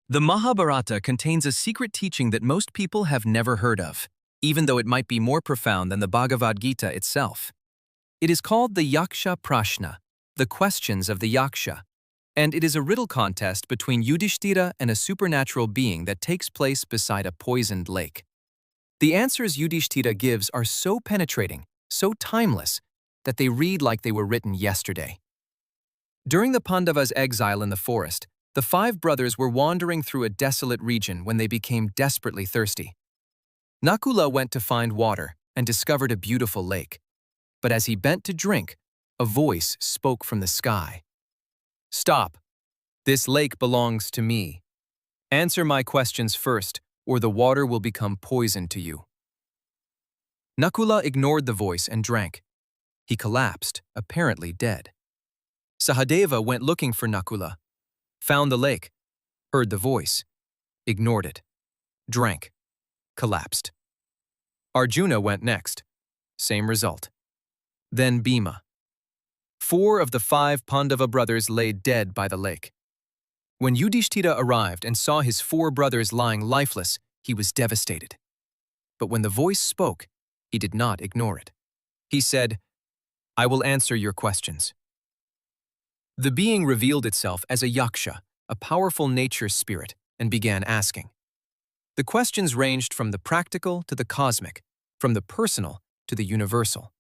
The Mahabharata contains a secret teaching that most people have never heard of, even though it might be more profound than the Bhagavad Gita itself. It is called the Yaksha Prashna, the questions of the Yaksha, and it is a riddle contest between Yudhishthira and a supernatural being that takes place beside a poisoned lake. The answers Yudhishthira gives are so penetrating, so timeless, that they read like they were written yesterday. During the Pandavas' exile in the forest, the five brothers were wandering through a desolate region when they became desperately thirsty. Nakula went to find water and discovered a beautiful lake. But as he bent to drink, a voice spoke from the sky. "Stop! This lake belongs to me. Answer my questions first, or the water will become poison to you." Nakula ignored the voice and drank. He collapsed, apparently dead. Sahadeva went looking for Nakula, found the lake, heard the voice, ignored it, drank, collapsed. Arjuna went next. Same result. Then Bhima. 4 of the 5 Pandava brothers lay dead by the lake. When Yudhishthira arrived and saw his 4 brothers lying lifeless, he was devastated. But when the voice spoke, he did not ignore it. He said, "I will answer your questions." The being revealed itself as a Yaksha, a powerful nature spirit, and began asking. The questions ranged from the practical to the cosmic, from the personal to the universal,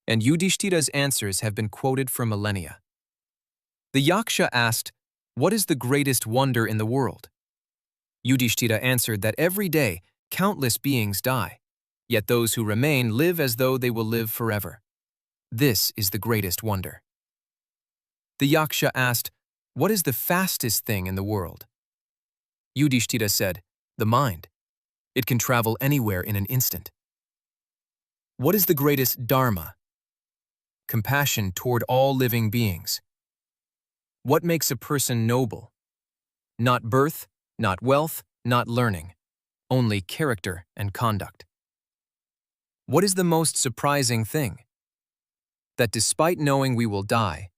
and Yudhishthira's answers have been quoted for millennia. The Yaksha asked, "What is the greatest wonder in the world?" Yudhishthira answered that every day countless beings die, yet those who remain live as though they will live forever. This is the greatest wonder. The Yaksha asked, "What is the fastest thing in the world?" Yudhishthira said, "The mind. It can travel anywhere in an instant." What is the greatest dharma? Compassion toward all living beings. What makes a person noble? Not birth, not wealth, not learning, only character and conduct. What is the most surprising thing? That despite knowing we will die,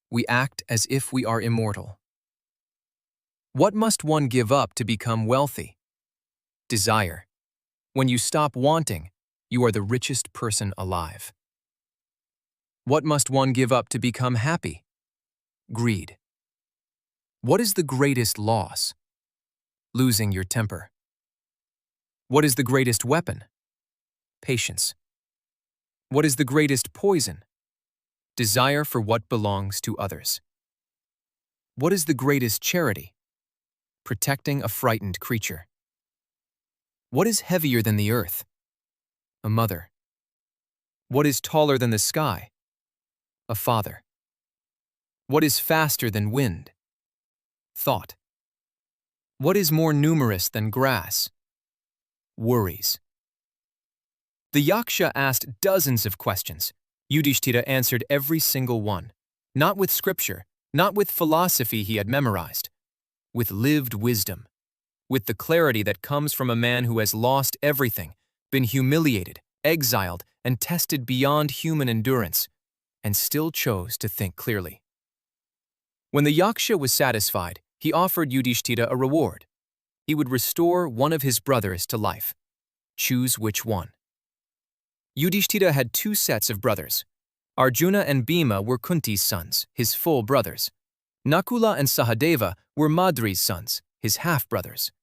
we act as if we are immortal. What must one give up to become wealthy? Desire. When you stop wanting, you are the richest person alive. What must one give up to become happy? Greed. What is the greatest loss? Losing your temper. What is the greatest weapon? Patience. What is the greatest poison? Desire for what belongs to others. What is the greatest charity? Protecting a frightened creature. What is heavier than the earth? A mother. What is taller than the sky? A father. What is faster than wind? Thought. What is more numerous than grass? Worries. The Yaksha asked dozens of questions. Yudhishthira answered every single one, not with scripture, not with philosophy he had memorized, with lived wisdom, with the clarity that comes from a man who has lost everything, been humiliated, exiled, and tested beyond human endurance, and still chose to think clearly. When the Yaksha was satisfied, he offered Yudhishthira a reward. He would restore one of his brothers to life. Choose which one. Yudhishthira had 2 sets of brothers. Arjuna and Bhima were Kunti's sons, his full brothers. Nakula and Sahadeva were Madri's sons, his half-brothers.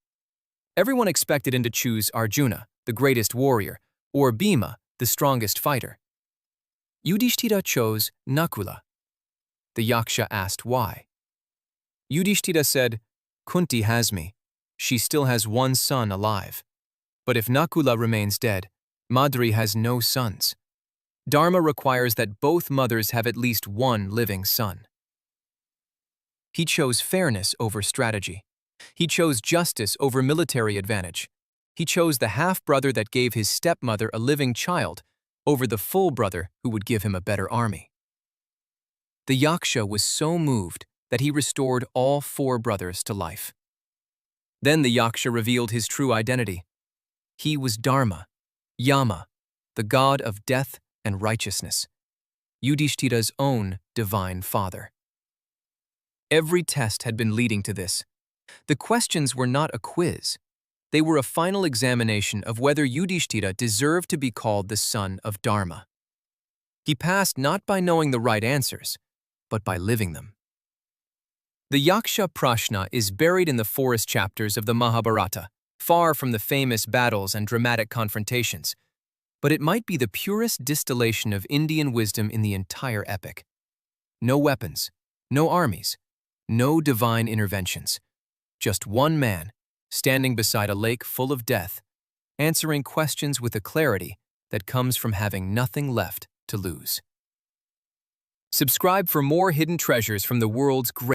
Everyone expected him to choose Arjuna, the greatest warrior, or Bhima, the strongest fighter. Yudhishthira chose Nakula. The Yaksha asked why. Yudhishthira said, "Kunti has me. She still has 1 son alive. But if Nakula remains dead, Madri has no sons. Dharma requires that both mothers have at least 1 living son." He chose fairness over strategy. He chose justice over military advantage. He chose the half-brother that gave his stepmother a living child over the full brother who would give him a better army. The Yaksha was so moved that he restored all 4 brothers to life. Then the Yaksha revealed his true identity. He was Dharma, Yama, the god of death and righteousness, Yudhishthira's own divine father. Every test had been leading to this, The questions were not a quiz. They were a final examination of whether Yudhishthira deserved to be called the son of Dharma. He passed not by knowing the right answers, but by living them. The Yaksha Prashna is buried in the forest chapters of the Mahabharata, far from the famous battles and dramatic confrontations, but it might be the purest distillation of Indian wisdom in the entire epic. No weapons, no armies, no divine interventions. Just one man, standing beside a lake full of death, answering questions with a clarity that comes from having nothing left to lose. Subscribe for more hidden treasures from the world's great